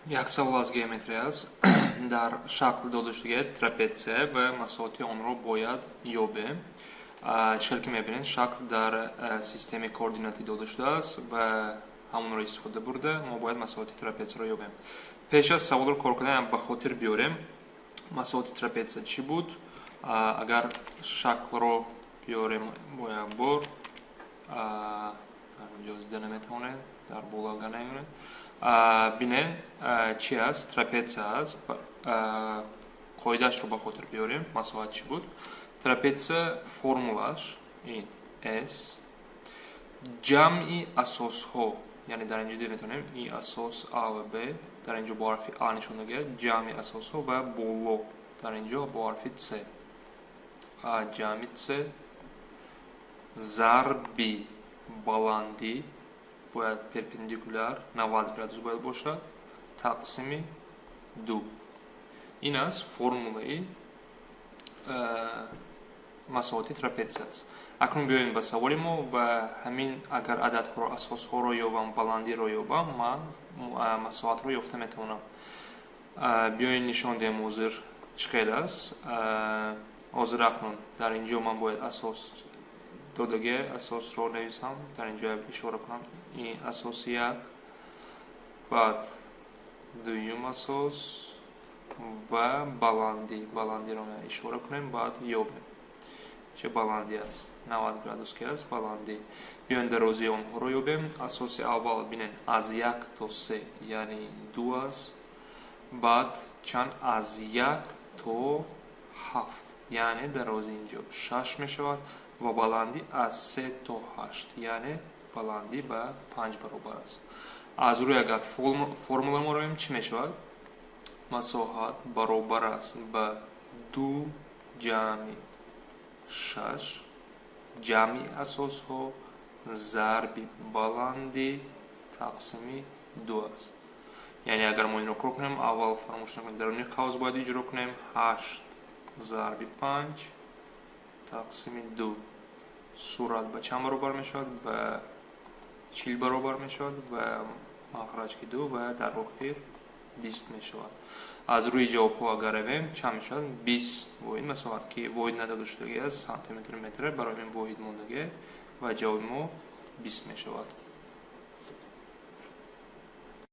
Як савол аз геометрия аст. Дар шакли дода шудаги трапетсия ва масоҳати онро бояд ёбем. Чиқдар ки мебинед, шакл дар системаи координатӣ дода шудааст ва ҳамонро истифода бурда мо бояд масоҳати трапетсияро ёбем. Пеш аз саволро кор кунем ба хотир биёрем. Масоҳати трапетсия чӣ буд? Агар шаклро биёрем бо як бор, дар инҷо дида наметавонед, дар болага наменед. Бинен чи аст? Трапетсия аст. Қоидаашро ба хотир биёрем. Масоҳат чӣ буд? Трапетсия формулаш ин S ҷамъи асосҳо, яъне дар инҷо дида метавонем и асос А ва Б, дар инҷо бо ҳарфи А нишон додагиад, ҷамъи асосҳо ва боло дар инҷо бо ҳарфи С. ҷамъи С зарби баландӣ бояд перпендикуляр 90 градус бояд бошад, тақсими 2. Ин аст формулаи масоҳати трапетсия аст. Акнун биёем ба саволи мо ва ҳамин агар ададҳоро, асосҳоро ёбам, баландиро ёбам, ман масоҳатро ёфта метавонам. Биёем нишон диҳем ҳозир чӣ хел аст. ҳозир акнун дар инҷо ман бояд асос додаги асосро нависам, дар инҷо ишора кунам. Ин асоси як, баъд дуюм асос ва баландиро ишора кунем, баъд ёбем чӣ баландӣ аст. 90 градус ки аст баландӣ. Биёем дарозии онҳоро ёбем. Асоси аввал бинен аз 1 то 3 яъне 2 аст. баъд чанд аз 1 то 7 яъне дарози инҷо 6 мешавад ва баландӣ аз 3 то 8 яъне баландӣ ба 5 баробар аст. аз рӯи агар формуламоро бинем чӣ мешавад? Масоҳат баробар аст ба 2 ҷамъи 6 ҷамъи асосҳо зарби баландӣ тақсими 2 аст. Яъне агар мо инро кор кунем, аввал фаромӯш накунем, даруни қавс бояд иҷро кунем. 8 зарби 5 тақсими 2 сурат ба чанд баробар мешавад? Ба 40 баробар мешавад ва махраҷки 2 ва дар охир 20 мешавад. аз рӯи ҷавобҳо агар равем чанд мешавад? 20 воҳид масоҳат ки воҳид надода шудаги аст сантиметр метр, барои ин воҳид мондагӣ ва ҷавоби мо 20 мешавад.